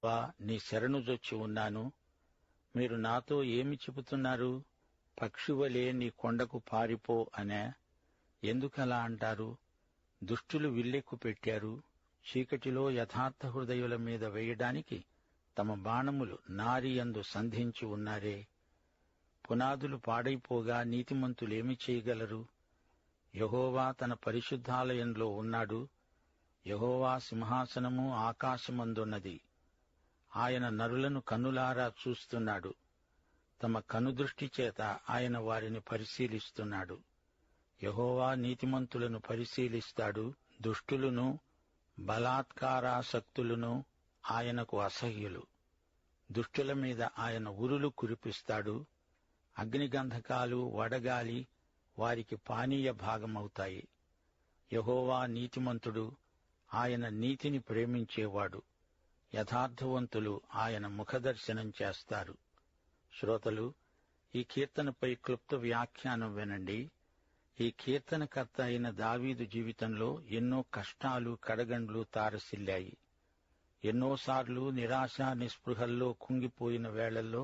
వా నీ శరణుజొచ్చి ఉన్నాను. మీరు నాతో ఏమి చెబుతున్నారు? పక్షివలే నీ కొండకు పారిపో అనే. ఎందుకలా అంటారు? దుష్టులు విల్లెక్కు పెట్టారు. చీకటిలో యథార్థ హృదయుల మీద వేయడానికి తమ బాణములు నారియందు సంధించి ఉన్నారే. పునాదులు పాడైపోగా నీతిమంతులేమి చేయగలరు? యెహోవా తన పరిశుద్ధాలయంలో ఉన్నాడు. యెహోవా సింహాసనము ఆకాశమందున్నది. ఆయన నరులను కన్నులారా చూస్తున్నాడు. తమ కనుదృష్టి చేత ఆయన వారిని పరిశీలిస్తున్నాడు. యెహోవా నీతిమంతులను పరిశీలిస్తాడు. దుష్టులను బలాత్కారాసక్తులను ఆయనకు అసహ్యులు. దుష్టుల మీద ఆయన ఉరులు కురిపిస్తాడు. అగ్నిగంధకాలు, వడగాలి వారికి పానీయ భాగమవుతాయి. యెహోవా నీతిమంతుడు. ఆయన నీతిని ప్రేమించేవాడు. యథార్థవంతులు ఆయన ముఖదర్శనం చేస్తారు. శ్రోతలు, ఈ కీర్తనపై క్లుప్త వ్యాఖ్యానం వినండి. ఈ కీర్తనకర్త అయిన దావీదు జీవితంలో ఎన్నో కష్టాలు, కడగండ్లు తారసిల్లాయి. ఎన్నోసార్లు నిరాశ నిస్పృహల్లో కుంగిపోయిన వేళల్లో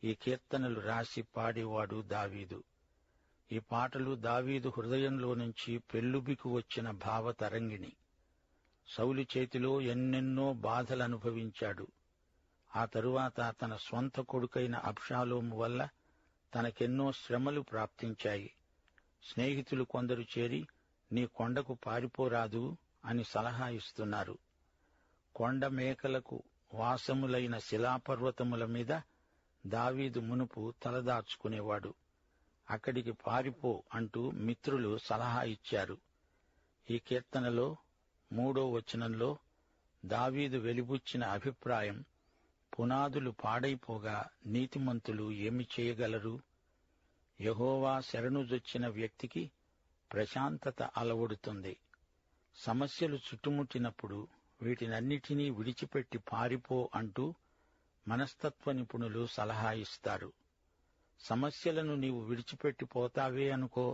ఈ కీర్తనలు రాసి పాడేవాడు దావీదు. ఈ పాటలు దావీదు హృదయంలో నుంచి పెల్లుబికి వచ్చిన భావతరంగిణి. సౌలు చేతిలో ఎన్నెన్నో బాధలనుభవించాడు. ఆ తరువాత తన స్వంత కొడుకైన అబ్షాలోము వల్ల తనకెన్నో శ్రమలు ప్రాప్తించాయి. స్నేహితులు కొందరు చేరి నీ కొండకు పారిపోరాదు అని సలహా ఇస్తున్నారు. కొండ మేకలకు వాసములైన శిలాపర్వతముల మీద దావీదు మునుపు తలదాచుకునేవాడు. అక్కడికి పారిపో అంటూ మిత్రులు సలహా ఇచ్చారు. ఈ కీర్తనలో 3వ వచనంలో దావీదు వెలిబుచ్చిన అభిప్రాయం, పునాదులు పాడైపోగా నీతిమంతులు ఏమి చేయగలరు? యెహోవా శరణుజొచ్చిన వ్యక్తికి ప్రశాంతత అలవడుతుంది. సమస్యలు చుట్టుముట్టినప్పుడు వీటినన్నిటినీ విడిచిపెట్టి పారిపో అంటూ మనస్తత్వ నిపుణులు సలహా ఇస్తారు. సమస్యలను నీవు విడిచిపెట్టిపోతావే అనుకో,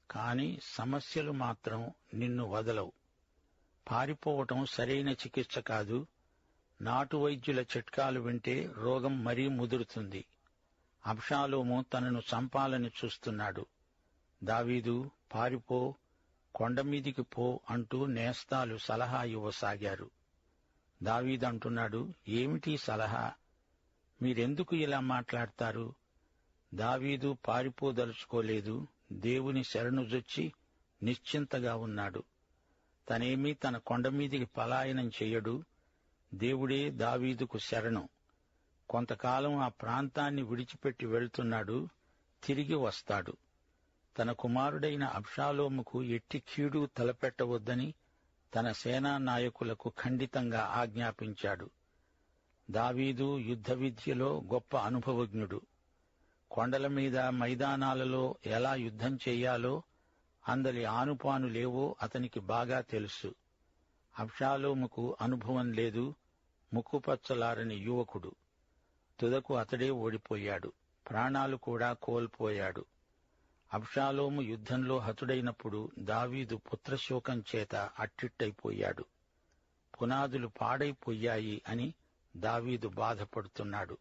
కాని సమస్యలు మాత్రం నిన్ను వదలవు. పారిపోవటం సరైన చికిత్స కాదు. నాటు వైద్యుల చిట్కాలు వింటే రోగం మరీ ముదురుతుంది. అబ్షాలోము తనను చంపాలని చూస్తున్నాడు. దావీదు పారిపో, కొండమీదికి పో అంటూ నేస్తాలు సలహా ఇవ్వసాగారు. దావీదంటున్నాడు, ఏమిటి సలహా? మీరెందుకు ఇలా మాట్లాడతారు? దావీదు పారిపోదలుచుకోలేదు. దేవుని శరణుజొచ్చి నిశ్చింతగా ఉన్నాడు. తనేమీ తన కొండమీదికి పలాయనం చెయ్యడు. దేవుడే దావీదుకు శరణు. కొంతకాలం ఆ ప్రాంతాన్ని విడిచిపెట్టి వెళ్తున్నాడు. తిరిగి వస్తాడు. తన కుమారుడైన అబ్షాలోముకు ఎట్టి కీడు తలపెట్టవద్దని తన సేనా నాయకులకు ఖండితంగా ఆజ్ఞాపించాడు. దావీదు యుద్ధ విద్యలో గొప్ప అనుభవజ్ఞుడు. కొండల మీద, మైదానాలలో ఎలా యుద్ధం చెయ్యాలో, అందలి ఆనుపానులేవో అతనికి బాగా తెలుసు. అబ్షాలోముకు అనుభవం లేదు. ముక్కుపచ్చలారని యువకుడు. తుదకు అతడే ఓడిపోయాడు. ప్రాణాలు కూడా కోల్పోయాడు. అబ్షాలోము యుద్ధంలో హతుడైనప్పుడు దావీదు పుత్రశోకం చేత అట్టిట్టయిపోయాడు. పునాదులు పాడైపోయాయి అని దావీదు బాధపడుతున్నాడు.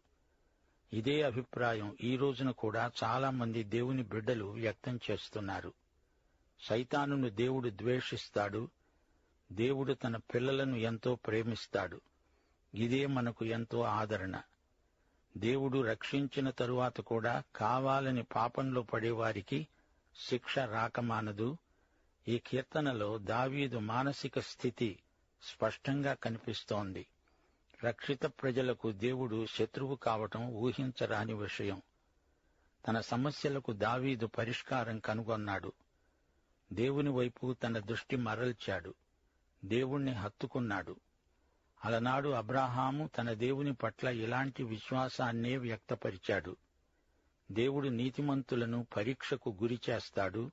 ఇదే అభిప్రాయం ఈ రోజున కూడా చాలా మంది దేవుని బిడ్డలు వ్యక్తం చేస్తున్నారు. సైతానును దేవుడు ద్వేషిస్తాడు. దేవుడు తన పిల్లలను ఎంతో ప్రేమిస్తాడు. ఇదే మనకు ఎంతో ఆదరణ. దేవుడు రక్షించిన తరువాత కూడా కావాలని పాపంలో పడేవారికి శిక్ష రాకమానదు. ఈ కీర్తనలో దావీదు మానసిక స్థితి స్పష్టంగా కనిపిస్తోంది. రక్షిత ప్రజలకు దేవుడు శత్రువు కావటం ఊహించరాని విషయం. తన సమస్యలకు దావీదు పరిష్కారం కనుగొన్నాడు. దేవుని వైపు తన దృష్టి మరల్చాడు. దేవుణ్ణి హత్తుకున్నాడు. అలనాడు అబ్రాహాము తన దేవుని పట్ల ఇలాంటి విశ్వాసాన్నే వ్యక్తపరిచాడు. దేవుడు నీతిమంతులను పరీక్షకు గురిచేస్తాడు.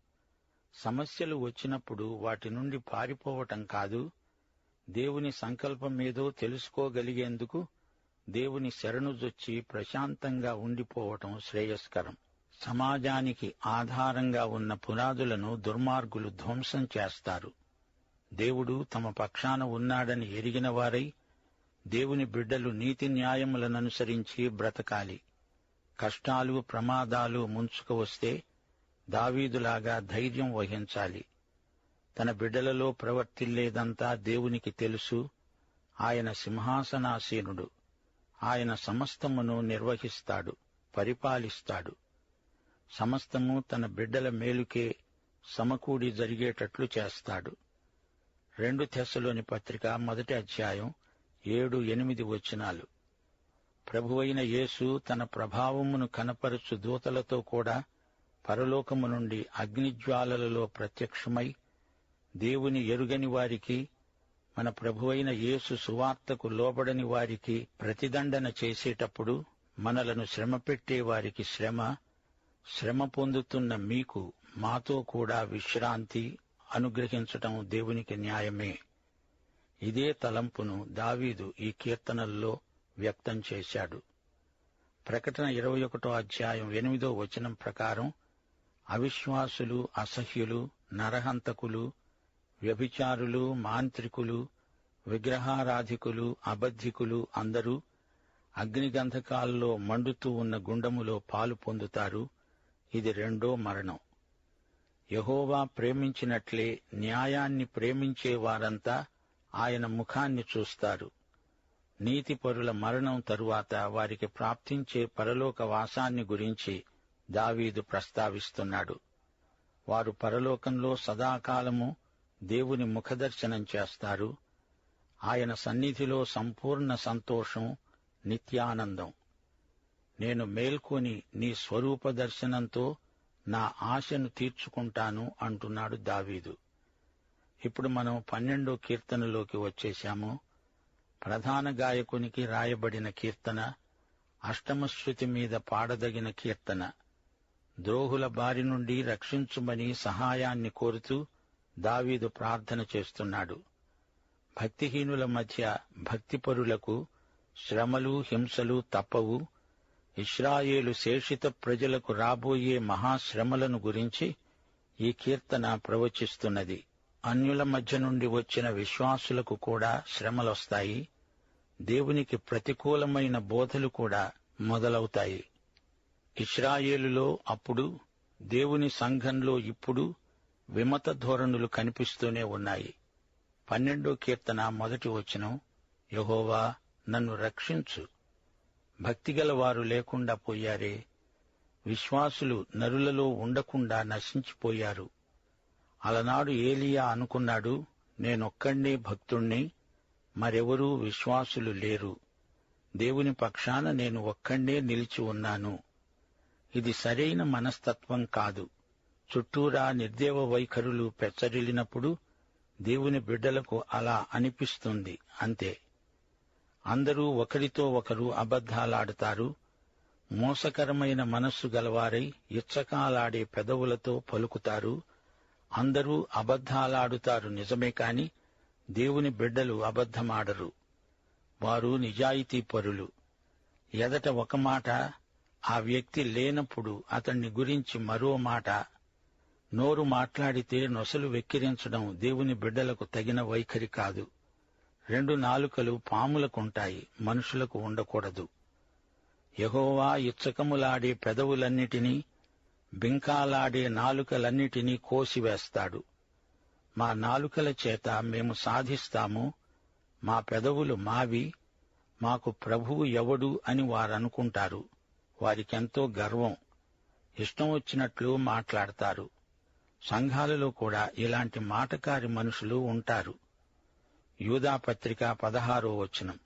సమస్యలు వచ్చినప్పుడు వాటి నుండి పారిపోవటం కాదు, దేవుని సంకల్పమేదో తెలుసుకోగలిగేందుకు దేవుని శరణుజొచ్చి ప్రశాంతంగా ఉండిపోవటం శ్రేయస్కరం. సమాజానికి ఆధారంగా ఉన్న పునాదులను దుర్మార్గులు ధ్వంసం చేస్తారు. దేవుడు తమ పక్షాన ఉన్నాడని ఎరిగినవారై దేవుని బిడ్డలు నీతి న్యాయములననుసరించి బ్రతకాలి. కష్టాలు, ప్రమాదాలు ముంచుకు వస్తే దావీదులాగా ధైర్యం వహించాలి. తన బిడ్డలలో ప్రవర్తిల్లేదంతా దేవునికి తెలుసు. ఆయన సింహాసనాసీనుడు. ఆయన సమస్తమును నిర్వహిస్తాడు, పరిపాలిస్తాడు. సమస్తము తన బిడ్డల మేలుకే సమకూడి జరిగేటట్లు చేస్తాడు. 2 తెస్సలోని పత్రిక 1వ అధ్యాయం 7-8 వచనాలు. ప్రభువైన యేసు తన ప్రభావమును కనపరచు దూతలతో కూడా పరలోకము నుండి అగ్నిజ్వాలలలో ప్రత్యక్షమై దేవుని ఎరుగని వారికి, మన ప్రభువైన యేసు సువార్తకు లోబడని వారికి ప్రతిదండన చేసేటప్పుడు మనలను శ్రమపెట్టే వారికి శ్రమ పొందుతున్న మీకు మాతో కూడా విశ్రాంతి అనుగ్రహించటం దేవునికి న్యాయమే. ఇదే తలంపును దావీదు ఈ కీర్తనల్లో వ్యక్తం చేశాడు. ప్రకటన 21వ అధ్యాయం 8వ వచనం ప్రకారం అవిశ్వాసులు, అసహ్యులు, నరహంతకులు, వ్యభిచారులు, మాంత్రికులు, విగ్రహారాధికులు, అబద్ధికులు అందరూ అగ్నిగంధకాల్లో మండుతూ ఉన్న గుండములో పాలు పొందుతారు. ఇది 2వ మరణం. యెహోవా ప్రేమించినట్లే న్యాయాన్ని ప్రేమించే వారంతా ఆయన ముఖాన్ని చూస్తారు. నీతిపరుల మరణం తరువాత వారికి ప్రాప్తించే పరలోక వాసాన్ని గురించి దావీదు ప్రస్తావిస్తున్నాడు. వారు పరలోకంలో సదాకాలము దేవుని ముఖదర్శనం చేస్తారు. ఆయన సన్నిధిలో సంపూర్ణ సంతోషం, నిత్యానందం. నేను మేల్కొని నీ స్వరూప దర్శనంతో నా ఆశను తీర్చుకుంటాను అంటున్నాడు దావీదు. ఇప్పుడు మనం 12వ కీర్తనలోకి వచ్చేశాము. ప్రధాన గాయకునికి రాయబడిన కీర్తన, అష్టమశ్రుతి మీద పాడదగిన కీర్తన. ద్రోహుల బారి నుండి రక్షించుమని సహాయాన్ని కోరుతూ దావీదు ప్రార్థన చేస్తున్నాడు. భక్తిహీనుల మధ్య భక్తిపరులకు శ్రమలు, హింసలు తప్పవు. ఇశ్రాయేలు శేషిత ప్రజలకు రాబోయే మహాశ్రమలను గురించి ఈ కీర్తన ప్రవచిస్తున్నది. అన్యుల మధ్య నుండి వచ్చిన విశ్వాసులకు కూడా శ్రమలొస్తాయి. దేవునికి ప్రతికూలమైన బోధలు కూడా మొదలవుతాయి. ఇశ్రాయేలులో అప్పుడు, దేవుని సంఘంలో ఇప్పుడు విమత ధోరణులు కనిపిస్తూనే ఉన్నాయి. 12వ కీర్తన 1వ వచనం, యెహోవా నన్ను రక్షించు. భక్తిగల వారు లేకుండా పోయారే, విశ్వాసులు నరులలో ఉండకుండా నశించిపోయారు. అలనాడు ఏలీయా అనుకున్నాడు, నేనొక్కడే భక్తుణ్ణి, మరెవరూ విశ్వాసులు లేరు. దేవుని పక్షాన నేను ఒక్కడే నిలిచి ఉన్నాను. ఇది సరైన మనస్తత్వం కాదు. చుట్టూరా నిర్దేవ వైఖరులు పెచ్చరిల్లినప్పుడు దేవుని బిడ్డలకు అలా అనిపిస్తుంది అంతే. అందరూ ఒకరితో ఒకరు అబద్ధాలాడుతారు. మోసకరమైన మనస్సు గలవారై ఇచ్చకాలాడే పెదవులతో పలుకుతారు. అందరూ అబద్ధాలాడుతారు నిజమే కాని దేవుని బిడ్డలు అబద్ధమాడరు. వారు నిజాయితీపరులు. ఎదట ఒక మాట, ఆ వ్యక్తి లేనప్పుడు అతన్ని గురించి మరో మాట. నోరు మాట్లాడితే నొసలు వెక్కిరించడం దేవుని బిడ్డలకు తగిన వైఖరి కాదు. 2 నాలుకలు పాములకుంటాయి, మనుషులకు ఉండకూడదు. యెహోవా ఇచ్చకములాడే పెదవులన్నిటినీ, బింకాలాడే నాలుకలన్నిటినీ కోసివేస్తాడు. మా నాలుకల చేత మేము సాధిస్తాము, మా పెదవులు మావి, మాకు ప్రభువు ఎవడు అని వారనుకుంటారు. వారికెంతో గర్వం, ఇష్టం వచ్చినట్లు మాట్లాడతారు. సంఘాలలో కూడా ఇలాంటి మాటకారి మనుషులు ఉంటారు. యూదాపత్రిక 16వ వచనం,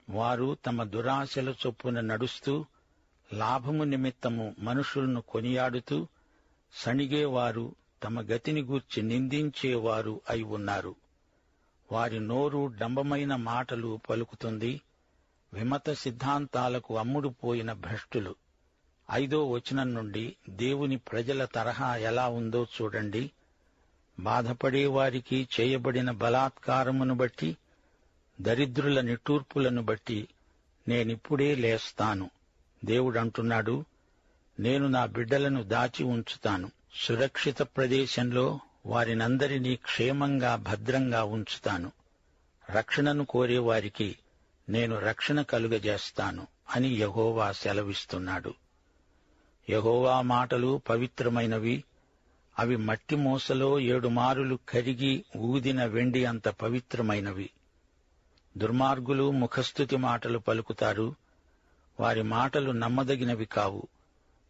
వారు తమ దురాశల చొప్పున నడుస్తూ లాభము నిమిత్తము మనుషులను కొనియాడుతూ సణిగేవారు, తమ గతిని గూర్చి నిందించేవారు అయి ఉన్నారు. వారి నోరు డంబమైన మాటలు పలుకుతుంది. విమత సిద్ధాంతాలకు అమ్ముడుపోయిన భ్రష్టులు. 5వ వచనం నుండి దేవుని ప్రజల తరహా ఎలా ఉందో చూడండి. బాధపడేవారికి చేయబడిన బలాత్కారమును బట్టి, దరిద్రుల నిట్టూర్పులను బట్టి నేనిప్పుడే లేస్తాను. దేవుడంటున్నాడు, నేను నా బిడ్డలను దాచి ఉంచుతాను. సురక్షిత ప్రదేశంలో వారినందరినీ క్షేమంగా భద్రంగా ఉంచుతాను. రక్షణను కోరేవారికి నేను రక్షణ కలుగజేస్తాను అని యెహోవా సెలవిస్తున్నాడు. యెహోవా మాటలు పవిత్రమైనవి. అవి మట్టి మూసలో 7 మారులు కరిగి ఊదిన వెండి అంత పవిత్రమైనవి. దుర్మార్గులు ముఖస్తుతి మాటలు పలుకుతారు. వారి మాటలు నమ్మదగినవి కావు.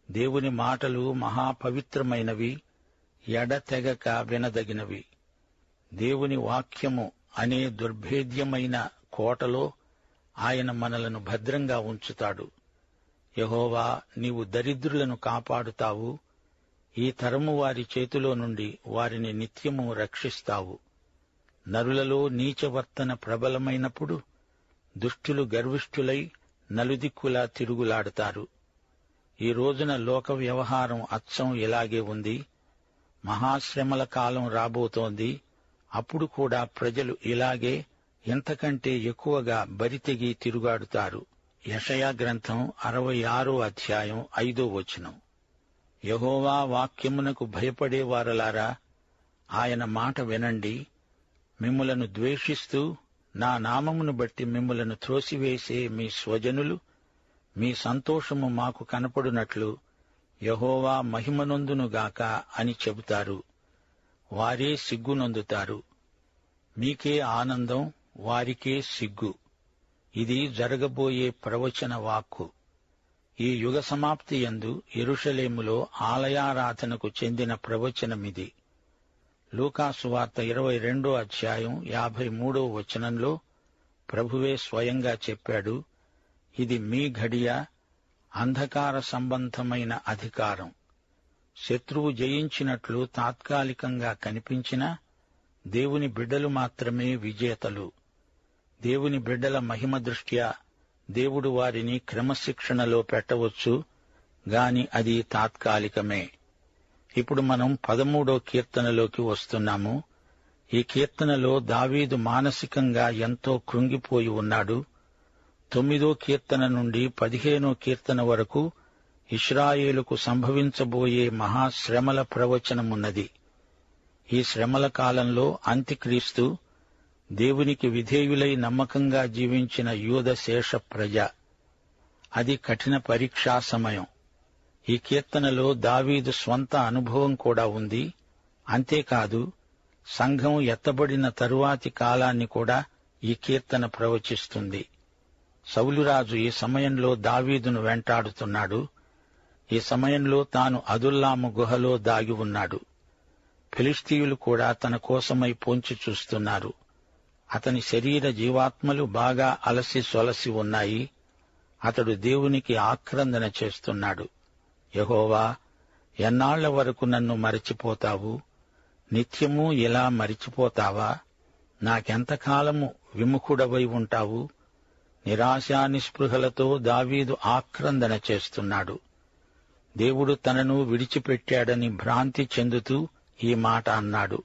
దేవుని మాటలు మహాపవిత్రమైనవి, ఎడతెగక వినదగినవి. దేవుని వాక్యము అనే దుర్భేద్యమైన కోటలో ఆయన మనలను భద్రంగా ఉంచుతాడు. యెహోవా, నీవు దరిద్రులను కాపాడుతావు. ఈ తరము వారి చేతిలో నుండి వారిని నిత్యము రక్షిస్తావు. నరులలో నీచవర్తన ప్రబలమైనప్పుడు దుష్టులు గర్విష్ఠులై నలుదిక్కులా తిరుగులాడతారు. ఈ రోజున లోక వ్యవహారం అచ్చం ఇలాగే ఉంది. మహాశ్రమల కాలం రాబోతోంది. అప్పుడు కూడా ప్రజలు ఇలాగే ఇంతకంటే ఎక్కువగా బరితెగి తిరుగాడుతారు. యెషయా గ్రంథం 66వ అధ్యాయం 5వ వచనం. యెహోవా వాక్యమునకు భయపడేవారలారా, ఆయన మాట వినండి. మిమ్ములను ద్వేషిస్తూ నా నామమును బట్టి మిమ్ములను త్రోసివేసే మీ స్వజనులు మీ సంతోషము మాకు కనపడునట్లు యెహోవా మహిమనొందునుగాక అని చెబుతారు. వారే సిగ్గునొందుతారు. మీకే ఆనందం, వారికే సిగ్గు. ఇది జరగబోయే ప్రవచన వాక్కు. ఈ యుగ సమాప్తి యందు యెరూషలేములో ఆలయారాధనకు చెందిన ప్రవచనమిది. లూకాసు వార్త 22వ అధ్యాయం 53వ వచనంలో ప్రభువే స్వయంగా చెప్పాడు, ఇది మీ ఘడియ, అంధకార సంబంధమైన అధికారం. శత్రువు జయించినట్లు తాత్కాలికంగా కనిపించినా దేవుని బిడ్డలు మాత్రమే విజేతలు. దేవుని బిడ్డల మహిమ దృష్ట్యా దేవుడు వారిని క్రమశిక్షణలో పెట్టవచ్చు గాని అది తాత్కాలికమే. ఇప్పుడు మనం 13వ కీర్తనలోకి వస్తున్నాము. ఈ కీర్తనలో దావీదు మానసికంగా ఎంతో కృంగిపోయి ఉన్నాడు. 9వ కీర్తన నుండి 15వ కీర్తన వరకు ఇశ్రాయేలుకు సంభవించబోయే మహాశ్రమల ప్రవచనమున్నది. ఈ శ్రమల కాలంలో అంత్యక్రీస్తు, దేవునికి విధేయులై నమ్మకంగా జీవించిన యూద శేష ప్రజ. అది కఠిన పరీక్షా సమయం. ఈ కీర్తనలో దావీదు స్వంత అనుభవం కూడా ఉంది. అంతేకాదు, సంఘం ఎత్తబడిన తరువాతి కాలాన్ని కూడా ఈ కీర్తన ప్రవచిస్తుంది. సౌలురాజు ఈ సమయంలో దావీదును వెంటాడుతున్నాడు. ఈ సమయంలో తాను అదుల్లాము గుహలో దాగి ఉన్నాడు. ఫిలిష్తీయులు కూడా తన కోసమై పొంచి చూస్తున్నారు. అతని శరీర జీవాత్మలు బాగా అలసి సొలసి ఉన్నాయి. అతడు దేవునికి ఆక్రందన చేస్తున్నాడు. యెహోవా, ఎన్నాళ్ల వరకు నన్ను మరచిపోతావు? నిత్యము ఇలా మరిచిపోతావా? నాకెంతకాలము విముఖుడవై ఉంటావు? నిరాశా నిస్పృహలతో దావీదు ఆక్రందన చేస్తున్నాడు. దేవుడు తనను విడిచిపెట్టాడని భ్రాంతి చెందుతూ ఈ మాట అన్నాడు.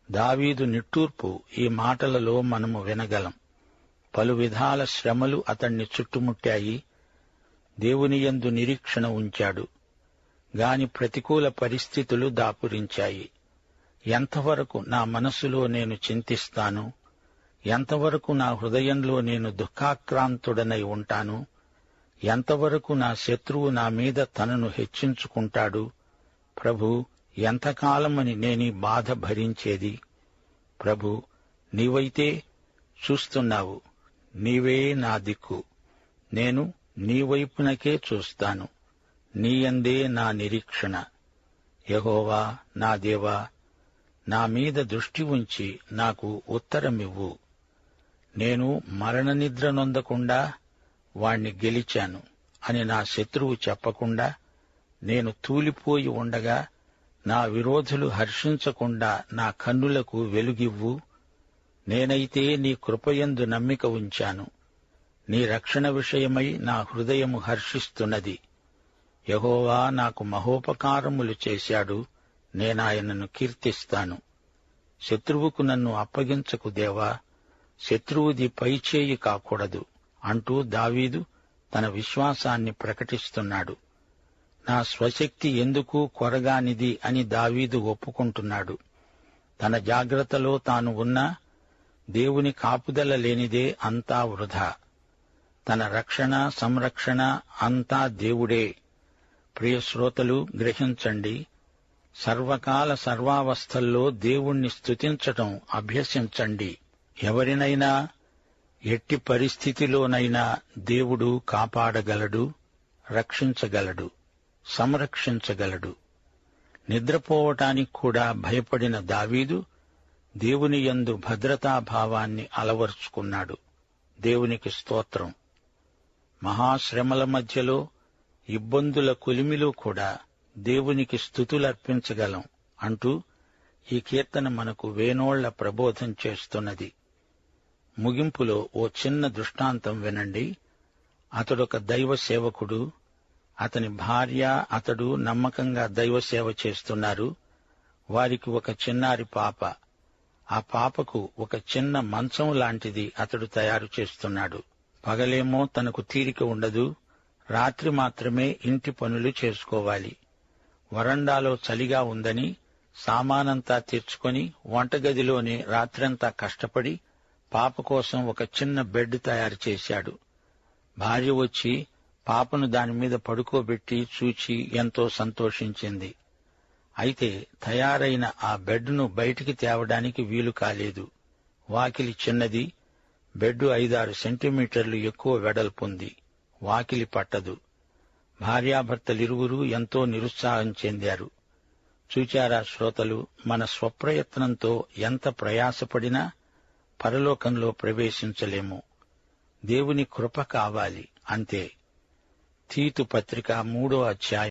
దావీదు నిట్టూర్పు ఈ మాటలలో మనము వినగలం. పలు విధాల శ్రమలు అతణ్ణి చుట్టుముట్టాయి. దేవునియందు నిరీక్షణ ఉంచాడు. గాని ప్రతికూల పరిస్థితులు దాపురించాయి. ఎంతవరకు నా మనస్సులో నేను చింతిస్తాను? ఎంతవరకు నా హృదయంలో నేను దుఃఖాక్రాంతుడనై ఉంటాను? ఎంతవరకు నా శత్రువు నా మీద తనను హెచ్చించుకుంటాడు? ప్రభూ, ఎంతకాలమని నేనీ బాధ భరించేది? ప్రభూ, నీవైతే చూస్తున్నావు. నీవే నా దిక్కు. నేను నీ వైపునకే చూస్తాను. నీయందే నా నిరీక్షణ. యెహోవా, నా దేవా, నా మీద దృష్టి ఉంచి నాకు ఉత్తరమివ్వు. నేను మరణనిద్ర నొందకుండా వాణ్ణి గెలిచాను అని నా శత్రువు చెప్పకుండా, నేను తూలిపోయి ఉండగా నా విరోధులు హర్షించకుండా నా కన్నులకు వెలుగివ్వు. నేనైతే నీ కృపయందు నమ్మిక ఉంచాను. నీ రక్షణ విషయమై నా హృదయము హర్షిస్తున్నది. యెహోవా నాకు మహోపకారములు చేశాడు. నేనాయనను కీర్తిస్తాను. శత్రువుకు నన్ను అప్పగించకు దేవా, శత్రువుది పైచేయి కాకూడదు అంటూ దావీదు తన విశ్వాసాన్ని ప్రకటిస్తున్నాడు. నా స్వశక్తి ఎందుకు కొరగానిది అని దావీదు ఒప్పుకుంటున్నాడు. తన జాగ్రత్తలో తాను ఉన్నా దేవుని కాపుదల లేనిదే అంతా వృధా. తన రక్షణ, సంరక్షణ అంతా దేవుడే. ప్రియ శ్రోతలు, గ్రహించండి. సర్వకాల సర్వావస్థల్లో దేవుణ్ణి స్తుతించటం అభ్యసించండి. ఎవరినైనా ఎట్టి పరిస్థితిలోనైనా దేవుడు కాపాడగలడు, రక్షించగలడు, సంరక్షించగలడు. నిద్రపోవటానికి కూడా భయపడిన దావీదు దేవుని యందు భద్రతాభావాన్ని అలవర్చుకున్నాడు. దేవునికి స్తోత్రం. మహాశ్రమల మధ్యలో, ఇబ్బందుల కొలిమిలో కూడా దేవునికి స్తుతులర్పించగలం అంటూ ఈ కీర్తన మనకు వేనోళ్ల ప్రబోధం చేస్తున్నది. ముగింపులో ఓ చిన్న దృష్టాంతం వినండి. అతడొక దైవ సేవకుడు. అతని భార్య, అతడు నమ్మకంగా దైవసేవ చేస్తున్నారు. వారికి ఒక చిన్నారి పాప. ఆ పాపకు ఒక చిన్న మంచం లాంటిది అతడు తయారు చేస్తున్నాడు. పగలేమో తనకు తీరిక ఉండదు, రాత్రి మాత్రమే ఇంటి పనులు చేసుకోవాలి. వరండాలో చలిగా ఉందని సామానంతా తెచ్చుకొని వంటగదిలోనే రాత్రంతా కష్టపడి పాప కోసం ఒక చిన్న బెడ్ తయారు చేశాడు. భార్య వచ్చి పాపను దానిమీద పడుకోబెట్టి చూచి ఎంతో సంతోషించింది. అయితే తయారైన ఆ బెడ్ను బయటికి తేవడానికి వీలు కాలేదు. వాకిలి చిన్నది, బెడ్ 5-6 సెంటీమీటర్లు ఎక్కువ వెడల్పుంది. వాకిలి పట్టదు. భార్యాభర్తలిరువురూ ఎంతో నిరుత్సాహం చెందారు. చూచారా శ్రోతలు, మన స్వప్రయత్నంతో ఎంత ప్రయాసపడినా పరలోకంలో ప్రవేశించలేము. దేవుని కృప కావాలి, అంతే. తీతు పత్రిక 3వ అధ్యాయం